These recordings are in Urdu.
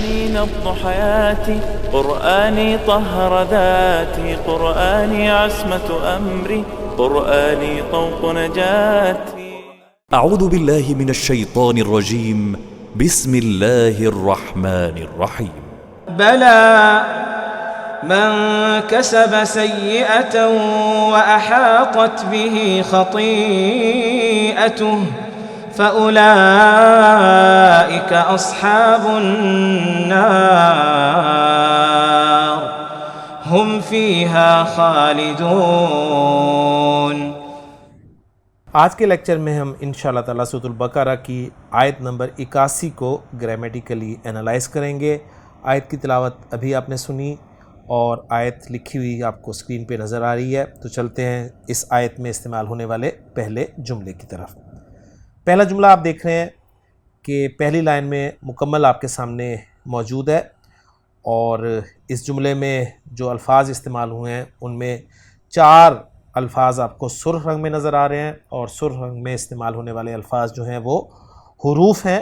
قرآني نبض حياتي، قرآني طهر ذاتي، قرآني عصمة أمري، قرآني طوق نجاتي. أعوذ بالله من الشيطان الرجيم. بسم الله الرحمن الرحيم. بلى من كسب سيئة وأحاطت به خطيئته فأولئك أصحاب النار هم فيها خالدون. آج کے لیکچر میں ہم انشاءاللہ تعالیٰ سورۃ البقرہ کی آیت نمبر 81 کو گرامیٹیکلی انالائز کریں گے. آیت کی تلاوت ابھی آپ نے سنی اور آیت لکھی ہوئی آپ کو اسکرین پہ نظر آ رہی ہے. تو چلتے ہیں اس آیت میں استعمال ہونے والے پہلے جملے کی طرف. پہلا جملہ آپ دیکھ رہے ہیں کہ پہلی لائن میں مکمل آپ کے سامنے موجود ہے، اور اس جملے میں جو الفاظ استعمال ہوئے ہیں ان میں 4 الفاظ آپ کو سرخ رنگ میں نظر آ رہے ہیں، اور سرخ رنگ میں استعمال ہونے والے الفاظ جو ہیں وہ حروف ہیں،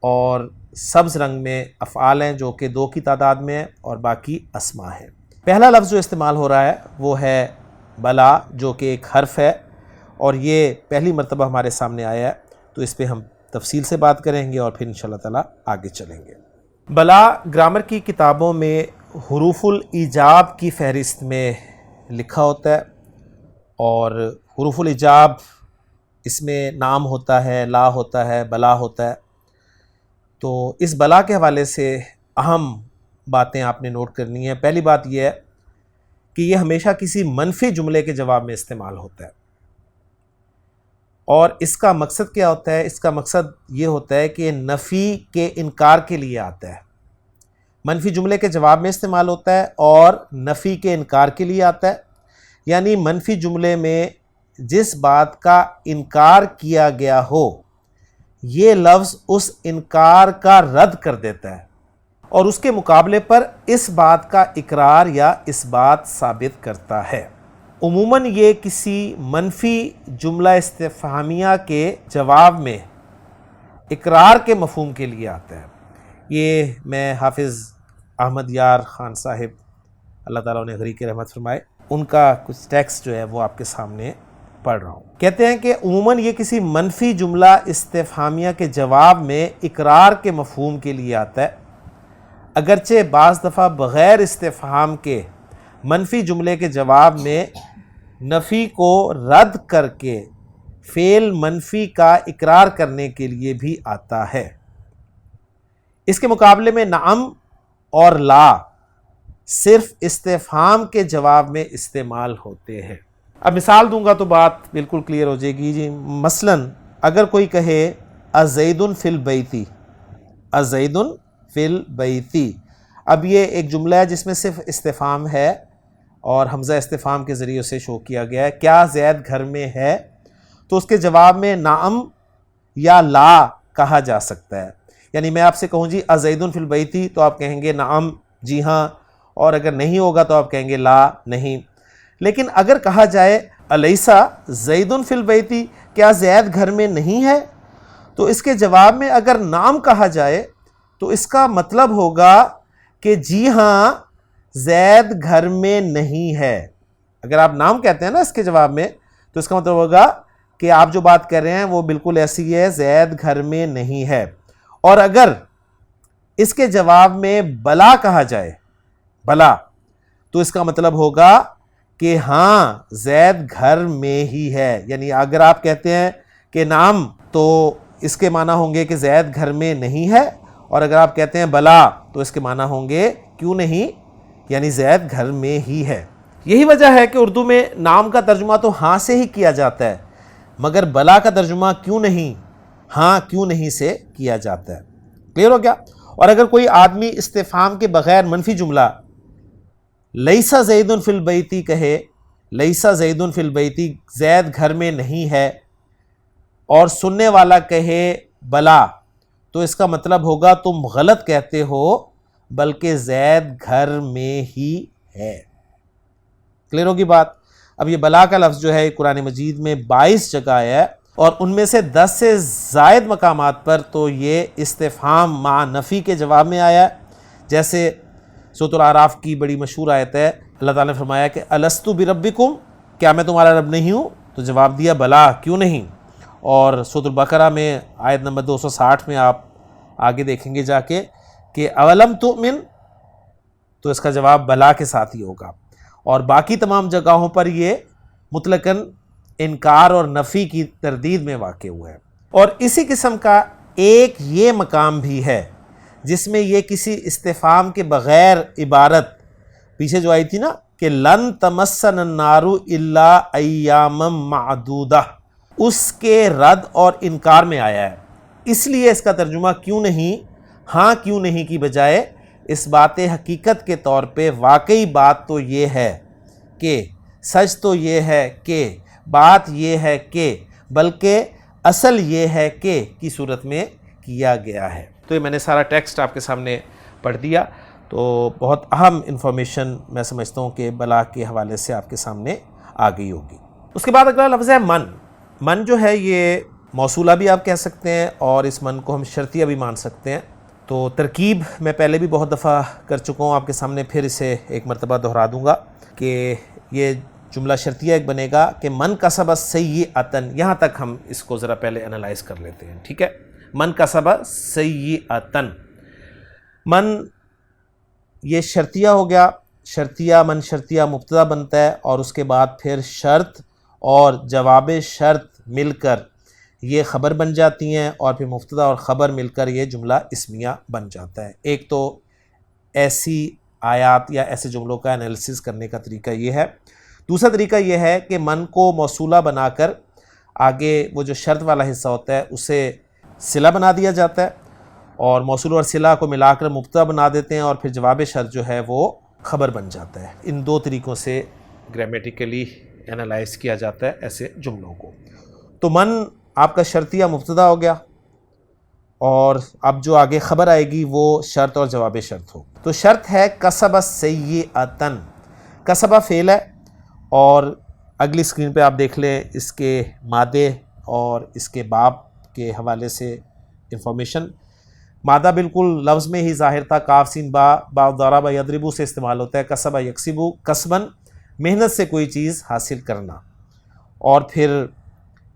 اور سبز رنگ میں افعال ہیں جو کہ 2 کی تعداد میں ہیں، اور باقی اسماء ہیں. پہلا لفظ جو استعمال ہو رہا ہے وہ ہے بلا، جو کہ ایک حرف ہے، اور یہ پہلی مرتبہ ہمارے سامنے آیا ہے. تو اس پہ ہم تفصیل سے بات کریں گے اور پھر انشاءاللہ تعالیٰ آگے چلیں گے. بلا گرامر کی کتابوں میں حروف الایجاب کی فہرست میں لکھا ہوتا ہے، اور حروف الایجاب اس میں نام ہوتا ہے، لا ہوتا ہے، بلا ہوتا ہے. تو اس بلا کے حوالے سے اہم باتیں آپ نے نوٹ کرنی ہیں. پہلی بات یہ ہے کہ یہ ہمیشہ کسی منفی جملے کے جواب میں استعمال ہوتا ہے، اور اس کا مقصد کیا ہوتا ہے؟ اس کا مقصد یہ ہوتا ہے کہ نفی کے انکار کے لیے آتا ہے. منفی جملے کے جواب میں استعمال ہوتا ہے اور نفی کے انکار کے لیے آتا ہے. یعنی منفی جملے میں جس بات کا انکار کیا گیا ہو، یہ لفظ اس انکار کا رد کر دیتا ہے، اور اس کے مقابلے پر اس بات کا اقرار یا اس بات ثابت کرتا ہے. عموماً یہ کسی منفی جملہ استفہامیہ کے جواب میں اقرار کے مفہوم کے لیے آتا ہے. یہ میں حافظ احمد یار خان صاحب، اللہ تعالیٰ انہیں غریق رحمت فرمائے، ان کا کچھ ٹیکسٹ جو ہے وہ آپ کے سامنے پڑھ رہا ہوں. کہتے ہیں کہ عموماً یہ کسی منفی جملہ استفہامیہ کے جواب میں اقرار کے مفہوم کے لیے آتا ہے، اگرچہ بعض دفعہ بغیر استفہام کے منفی جملے کے جواب میں نفی کو رد کر کے فعل منفی کا اقرار کرنے کے لیے بھی آتا ہے. اس کے مقابلے میں نعم اور لا صرف استفہام کے جواب میں استعمال ہوتے ہیں. اب مثال دوں گا تو بات بالکل کلیئر ہو جائے گی. جی مثلا اگر کوئی کہے ازید فی البیتی، ازید فی البیتی، اب یہ ایک جملہ ہے جس میں صرف استفہام ہے اور حمزہ استفہام کے ذریعے سے شو کیا گیا ہے. کیا زید گھر میں ہے؟ تو اس کے جواب میں نعم یا لا کہا جا سکتا ہے. یعنی میں آپ سے کہوں جی ازید فی البیتی تو آپ کہیں گے نعم، جی ہاں، اور اگر نہیں ہوگا تو آپ کہیں گے لا، نہیں. لیکن اگر کہا جائے الیسا زید فی البیتی، کیا زید گھر میں نہیں ہے؟ تو اس کے جواب میں اگر نعم کہا جائے تو اس کا مطلب ہوگا کہ جی ہاں زید گھر میں نہیں ہے. اگر آپ نام کہتے ہیں نا اس کے جواب میں تو اس کا مطلب ہوگا کہ آپ جو بات کر رہے ہیں وہ بالکل ایسی ہے، زید گھر میں نہیں ہے. اور اگر اس کے جواب میں بلا کہا جائے، بلا، تو اس کا مطلب ہوگا کہ ہاں زید گھر میں ہی ہے. یعنی اگر آپ کہتے ہیں کہ نام تو اس کے معنی ہوں گے کہ زید گھر میں نہیں ہے، اور اگر آپ کہتے ہیں بلا تو اس کے معنی ہوں گے کیوں نہیں، یعنی زید گھر میں ہی ہے. یہی وجہ ہے کہ اردو میں نام کا ترجمہ تو ہاں سے ہی کیا جاتا ہے، مگر بلا کا ترجمہ کیوں نہیں، ہاں کیوں نہیں سے کیا جاتا ہے. کلیئر ہو گیا؟ اور اگر کوئی آدمی استفہام کے بغیر منفی جملہ لیسا زید فی البیتی کہے، لیسا زید فی البیتی، زید گھر میں نہیں ہے، اور سننے والا کہے بلا، تو اس کا مطلب ہوگا تم غلط کہتے ہو، بلکہ زید گھر میں ہی ہے. کلیئر ہوگی بات؟ اب یہ بلا کا لفظ جو ہے قرآن مجید میں 22 جگہ آیا ہے، اور ان میں سے 10 سے زائد مقامات پر تو یہ استفہام مع نفی کے جواب میں آیا ہے، جیسے سورۃ الاعراف کی بڑی مشہور آیت ہے، اللہ تعالیٰ نے فرمایا کہ الست بربکم، کیا میں تمہارا رب نہیں ہوں؟ تو جواب دیا بلا، کیوں نہیں۔ اور سورۃ البقرہ میں آیت نمبر 260 میں آپ آگے دیکھیں گے جا کے کہ اولم تؤمن، تو اس کا جواب بلا کے ساتھ ہی ہوگا۔ اور باقی تمام جگہوں پر یہ مطلقاً انکار اور نفی کی تردید میں واقع ہوا ہے۔ اور اسی قسم کا ایک یہ مقام بھی ہے جس میں یہ کسی استفہام کے بغیر عبارت پیچھے جو آئی تھی نا کہ لن تمسن النار الا ایاما معدودہ، اس کے رد اور انکار میں آیا ہے۔ اس لیے اس کا ترجمہ کیوں نہیں، ہاں کیوں نہیں کی بجائے اس بات حقیقت کے طور پہ واقعی بات تو یہ ہے کہ، سچ تو یہ ہے کہ، بات یہ ہے کہ، بلکہ اصل یہ ہے کہ کی صورت میں کیا گیا ہے۔ تو یہ میں نے سارا ٹیکسٹ آپ کے سامنے پڑھ دیا، تو بہت اہم انفارمیشن میں سمجھتا ہوں کہ بلا کے حوالے سے آپ کے سامنے آ گئی ہوگی۔ اس کے بعد اگلا لفظ ہے من۔ من جو ہے یہ موصولہ بھی آپ کہہ سکتے ہیں اور اس من کو ہم شرطیہ بھی مان سکتے ہیں۔ تو ترکیب میں پہلے بھی بہت دفعہ کر چکا ہوں آپ کے سامنے، پھر اسے ایک مرتبہ دہرا دوں گا کہ یہ جملہ شرطیہ ایک بنے گا کہ من کسب سیئۃ، یہاں تک ہم اس کو ذرا پہلے انالائز کر لیتے ہیں، ٹھیک ہے۔ من کسب سیئۃ، من یہ شرطیہ ہو گیا، شرطیہ من شرطیہ مبتدا بنتا ہے اور اس کے بعد پھر شرط اور جواب شرط مل کر یہ خبر بن جاتی ہیں اور پھر مبتدا اور خبر مل کر یہ جملہ اسمیہ بن جاتا ہے۔ ایک تو ایسی آیات یا ایسے جملوں کا انالیسس کرنے کا طریقہ یہ ہے۔ دوسرا طریقہ یہ ہے کہ من کو موصولہ بنا کر آگے وہ جو شرط والا حصہ ہوتا ہے اسے صلہ بنا دیا جاتا ہے، اور موصول اور صلہ کو ملا کر مبتدا بنا دیتے ہیں اور پھر جواب شرط جو ہے وہ خبر بن جاتا ہے۔ ان دو طریقوں سے گرامیٹیکلی انالائز کیا جاتا ہے ایسے جملوں کو۔ تو من آپ کا شرطیہ مبتدا ہو گیا، اور اب جو آگے خبر آئے گی وہ شرط اور جواب شرط ہو۔ تو شرط ہے کسب سیئۃ، کسبہ فعل ہے، اور اگلی اسکرین پہ آپ دیکھ لیں اس کے مادے اور اس کے باب کے حوالے سے انفارمیشن۔ مادہ بالکل لفظ میں ہی ظاہر تھا، کاف سین با، با ضرب یضرب سے استعمال ہوتا ہے، کسب یکسب کسباً، محنت سے کوئی چیز حاصل کرنا، اور پھر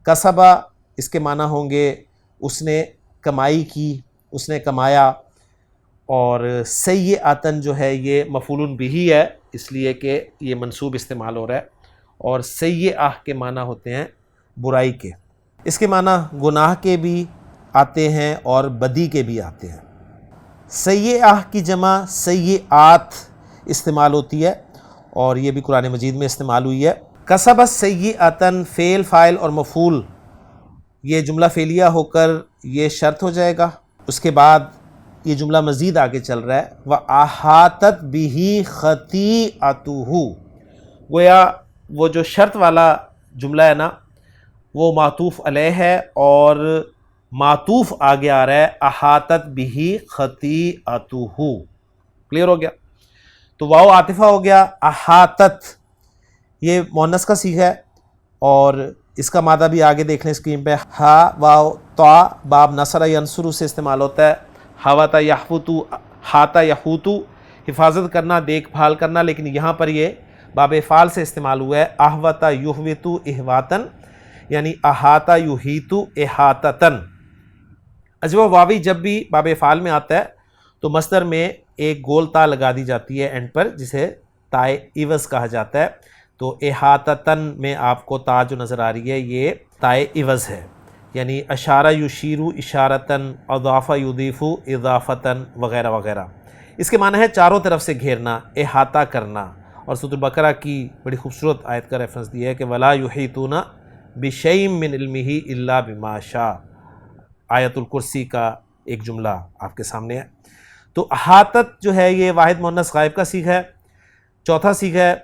کسبہ اس کے معنی ہوں گے اس نے کمائی کی، اس نے کمایا، اور سیئۃ جو ہے یہ مفعول بہ ہے اس لیے کہ یہ منصوب استعمال ہو رہا ہے، اور سیئہ کے معنی ہوتے ہیں برائی کے۔ اس کے معنی گناہ کے بھی آتے ہیں اور بدی کے بھی آتے ہیں۔ سیئہ کی جمع سیئات استعمال ہوتی ہے، اور یہ بھی قرآن مجید میں استعمال ہوئی ہے۔ کسب سیئۃ فعل فاعل اور مفعول یہ جملہ فعلیہ ہو کر یہ شرط ہو جائے گا۔ اس کے بعد یہ جملہ مزید آگے چل رہا ہے، وَأَحَاطَتْ بِهِ خَطِيئَتُهُ، گویا وہ جو شرط والا جملہ ہے نا وہ معطوف علیہ ہے، اور معطوف آگے آ رہا ہے احاطت بہ خطیئتہ، کلیئر ہو گیا۔ تو واو عاطفہ ہو گیا، احاطت یہ مؤنث کا صیغہ ہے، اور اس کا مادہ بھی آگے دیکھ لیں اسکرین پہ، ہا واو تا باب نصر ینصر سے استعمال ہوتا ہے، حوط یحوط حاط یحوط حفاظت کرنا، دیکھ بھال کرنا، لیکن یہاں پر یہ باب فعال سے استعمال ہوا ہے، احوط یحوط احواطن، یعنی احاط یحیط احاطتن۔ اجوا واوی جب بھی باب فعال میں آتا ہے تو مصدر میں ایک گول تا لگا دی جاتی ہے اینڈ پر، جسے تائے عوض کہا جاتا ہے۔ تو احاطتن میں آپ کو تا جو نظر آ رہی ہے یہ تائے عوض ہے، یعنی اشارہ یشیر اشارتن، اضاف یضیف اضافتن وغیرہ وغیرہ۔ اس کے معنی ہے چاروں طرف سے گھیرنا، احاطہ کرنا، اور سورۃ البقرہ کی بڑی خوبصورت آیت کا ریفرنس دیا ہے کہ ولا یحیطون بشیء من علمہ الا بما شاء، آیت الکرسی کا ایک جملہ آپ کے سامنے ہے۔ تو احاطت جو ہے یہ واحد مؤنث غائب کا صیغہ ہے۔ چوتھا صیغہ ہے،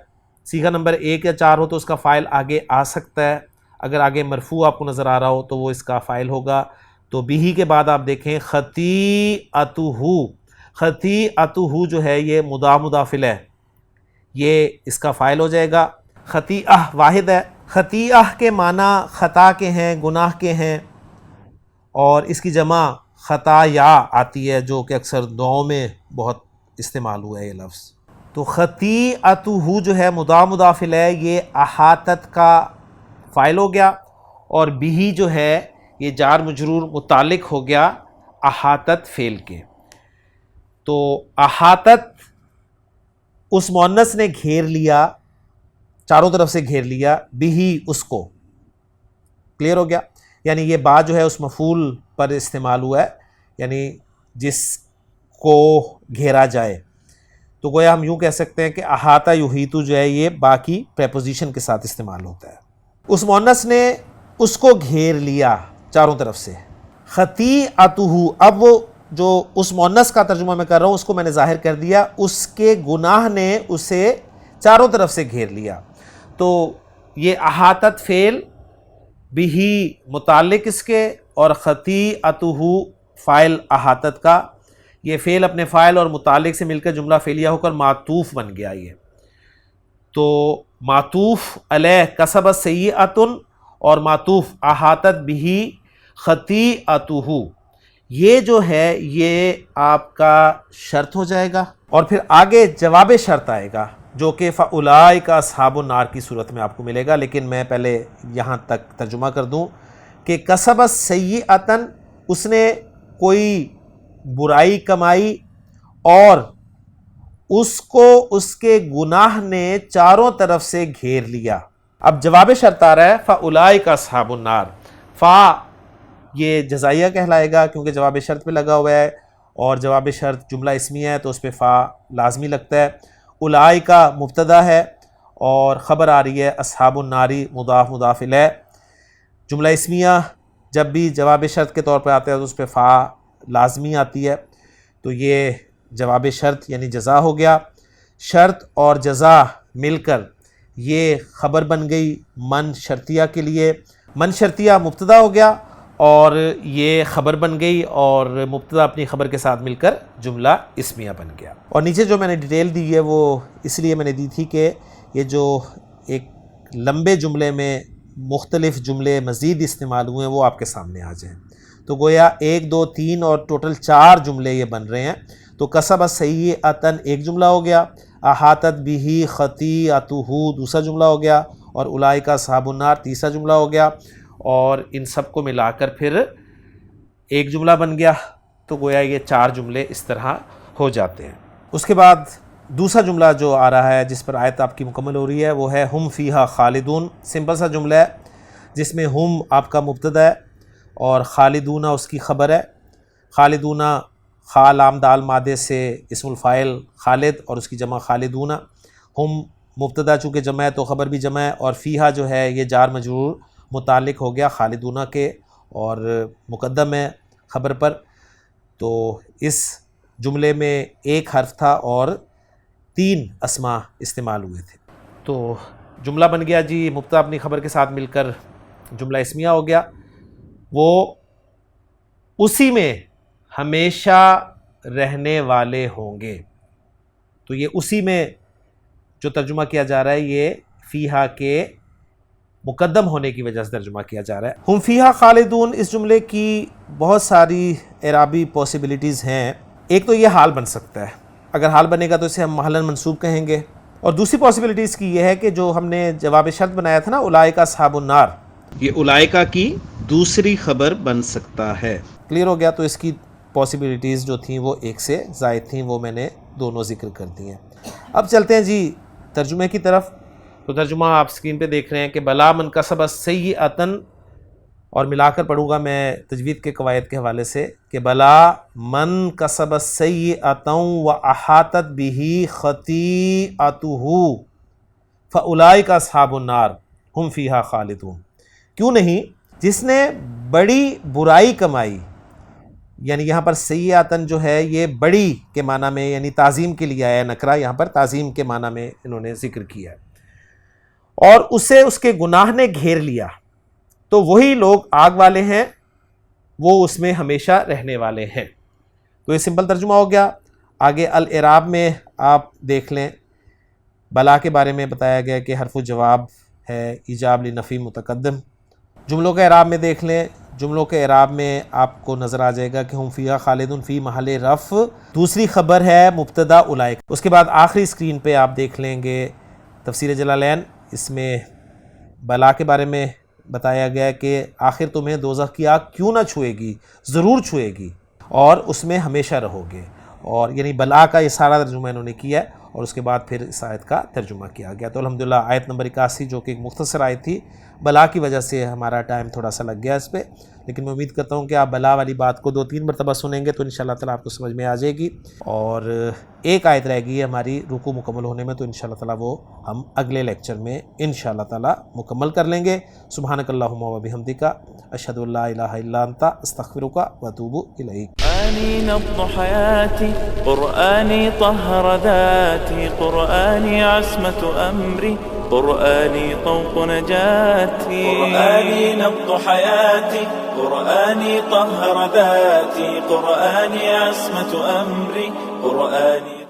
صیغہ نمبر 1 یا 4 ہو تو اس کا فاعل آگے آ سکتا ہے، اگر آگے مرفوع آپ کو نظر آ رہا ہو تو وہ اس کا فاعل ہوگا۔ تو بھی کے بعد آپ دیکھیں خطیئتہ، خطیئتہ جو ہے یہ مضاف ہے، یہ اس کا فاعل ہو جائے گا۔ خطیئہ واحد ہے، خطیئہ کے معنی خطا کے ہیں، گناہ کے ہیں، اور اس کی جمع خطایا آتی ہے جو کہ اکثر دعاؤں میں بہت استعمال ہوا ہے یہ لفظ. تو خطیئتہ جو ہے مضاف مضاف الیہ یہ احاطت کا فاعل ہو گیا، اور بھی جو ہے یہ جار مجرور متعلق ہو گیا احاطت فعل کے. تو احاطت اس مؤنث نے گھیر لیا، چاروں طرف سے گھیر لیا، بھی اس کو. کلیئر ہو گیا؟ یعنی یہ بات جو ہے اس مفعول پر استعمال ہوا ہے، یعنی جس کو گھیرا جائے. تو گویا ہم یوں کہہ سکتے ہیں کہ احاطہ یحیط جو ہے یہ باقی پریپوزیشن کے ساتھ استعمال ہوتا ہے. اس مؤنث نے اس کو گھیر لیا چاروں طرف سے. خطیئتہ، اب وہ جو اس مؤنث کا ترجمہ میں کر رہا ہوں اس کو میں نے ظاہر کر دیا، اس کے گناہ نے اسے چاروں طرف سے گھیر لیا. تو یہ احاطت فعل بھی متعلق اس کے، اور خطیئتہ فاعل احاطت کا. یہ فعل اپنے فاعل اور متعلق سے مل کر جملہ فعلیہ ہو کر معطوف بن گیا. یہ تو معطوف علیہ کسبت سیئۃ اور معطوف احاطت بھی خطیئتہ، یہ جو ہے یہ آپ کا شرط ہو جائے گا، اور پھر آگے جواب شرط آئے گا جو کہ فَأُولَٰئِکَ أَصْحَابُ النَّارِ کی صورت میں آپ کو ملے گا. لیکن میں پہلے یہاں تک ترجمہ کر دوں کہ کسبت سیئۃ، اس نے کوئی برائی کمائی اور اس کو اس کے گناہ نے چاروں طرف سے گھیر لیا. اب جواب شرط آ رہا ہے فَأُولَٰئِکَ أَصْحَابُ النَّارِ. فا یہ جزائیہ کہلائے گا کیونکہ جواب شرط پہ لگا ہوا ہے، اور جواب شرط جملہ اسمیہ ہے تو اس پہ فا لازمی لگتا ہے. اولئکا مبتدا ہے اور خبر آ رہی ہے اصحاب الناری مضاف مضاف الیہ. جملہ اسمیہ جب بھی جواب شرط کے طور پہ آتا ہے تو اس پہ فا لازمی آتی ہے. تو یہ جواب شرط یعنی جزا ہو گیا. شرط اور جزا مل کر یہ خبر بن گئی من شرطیہ کے لیے. من شرطیہ مبتدا ہو گیا اور یہ خبر بن گئی، اور مبتدا اپنی خبر کے ساتھ مل کر جملہ اسمیہ بن گیا. اور نیچے جو میں نے ڈیٹیل دی ہے وہ اس لیے میں نے دی تھی کہ یہ جو ایک لمبے جملے میں مختلف جملے مزید استعمال ہوئے ہیں وہ آپ کے سامنے آ جائیں. تو گویا 1 2 3 اور ٹوٹل 4 جملے یہ بن رہے ہیں. تو کسبت سیئۃ ایک جملہ ہو گیا، احاطت بھی خطیئتہ دوسرا جملہ ہو گیا، اور اولئک اصحاب النار تیسرا جملہ ہو گیا، اور ان سب کو ملا کر پھر ایک جملہ بن گیا. تو گویا یہ 4 جملے اس طرح ہو جاتے ہیں. اس کے بعد دوسرا جملہ جو آ رہا ہے جس پر آیت آپ کی مکمل ہو رہی ہے وہ ہے ہم فیہا خالدون. سمپل سا جملہ ہے جس میں ہم آپ کا مبتدا ہے اور خالدون اس کی خبر ہے. خالدون خا لام دال مادے سے اسم الفاعل خالد اور اس کی جمع خالدون. ہم مبتدا چونکہ جمع ہے تو خبر بھی جمع ہے، اور فیہا جو ہے یہ جار مجرور متعلق ہو گیا خالدون کے اور مقدم ہے خبر پر. تو اس جملے میں ایک حرف تھا اور 3 اسماء استعمال ہوئے تھے. تو جملہ بن گیا جی مبتدا اپنی خبر کے ساتھ مل کر جملہ اسمیہ ہو گیا. وہ اسی میں ہمیشہ رہنے والے ہوں گے. تو یہ اسی میں جو ترجمہ کیا جا رہا ہے یہ فیہا کے مقدم ہونے کی وجہ سے ترجمہ کیا جا رہا ہے. ہم فیہا خالدون اس جملے کی بہت ساری اعرابی پاسبلٹیز ہیں. ایک تو یہ حال بن سکتا ہے، اگر حال بنے گا تو اسے ہم محلاً منصوب کہیں گے. اور دوسری پاسبلٹیز کی یہ ہے کہ جو ہم نے جواب شرط بنایا تھا نا اولئک اصحاب النار، یہ اولئک کی دوسری خبر بن سکتا ہے. کلیئر ہو گیا؟ تو اس کی پاسبلٹیز جو تھیں وہ ایک سے زائد تھیں، وہ میں نے دونوں ذکر کر دی ہیں. اب چلتے ہیں جی ترجمے کی طرف. تو ترجمہ آپ اسکرین پہ دیکھ رہے ہیں کہ بلا من کسب سیئۃ، اور ملا کر پڑھوں گا میں تجوید کے قواعد کے حوالے سے کہ بلا من کسب سیئۃ واحاطت به خطیئتہ فاولئک اصحاب النار ہم فیہا خالدون. کیوں نہیں؟ جس نے بڑی برائی کمائی، یعنی یہاں پر سیئۃ جو ہے یہ بڑی کے معنی میں یعنی تعظیم کے لیے آیا ہے، نکرہ یہاں پر تعظیم کے معنی میں انہوں نے ذکر کیا ہے، اور اسے اس کے گناہ نے گھیر لیا. تو وہی لوگ آگ والے ہیں، وہ اس میں ہمیشہ رہنے والے ہیں. تو یہ سمپل ترجمہ ہو گیا. آگے الاعراب میں آپ دیکھ لیں بلا کے بارے میں بتایا گیا کہ حرف جواب ہے ایجاب لنفی متقدم. جملوں کے اعراب میں دیکھ لیں جملوں کے اعراب میں آپ کو نظر آ جائے گا کہ ہم فیہا خالدون فی محل رفع دوسری خبر ہے مبتدا اولئک. اس کے بعد آخری سکرین پہ آپ دیکھ لیں گے تفسیر جلالین، اس میں بلا کے بارے میں بتایا گیا ہے کہ آخر تمہیں دوزخ کی آگ کیوں نہ چھوئے گی، ضرور چھوئے گی اور اس میں ہمیشہ رہو گے. اور یعنی بلا کا یہ سارا ترجمہ انہوں نے کیا ہے اور اس کے بعد پھر اس آیت کا ترجمہ کیا گیا. تو الحمدللہ آیت نمبر 81 جو کہ ایک مختصر آیت تھی، بلا کی وجہ سے ہمارا ٹائم تھوڑا سا لگ گیا اس پہ، لیکن میں امید کرتا ہوں کہ آپ بلا والی بات کو 2-3 مرتبہ سنیں گے تو انشاءاللہ تعالیٰ آپ کو سمجھ میں آ جائے گی. اور ایک آیت رہ گئی ہے ہماری رکوع مکمل ہونے میں، تو انشاءاللہ تعالیٰ وہ ہم اگلے لیکچر میں انشاءاللہ تعالیٰ مکمل کر لیں گے. سبحانک اللہم و بحمدک، اشہد ان لا الہ الا انت، استغفرک و اتوب الیک. قرآني نبض حياتي، قرآني طهر ذاتي، قرآني عصمة أمري، قرآني طوق نجاتي. قرآني نبض حياتي، قرآني طهر ذاتي، قرآني عصمة أمري، قرآني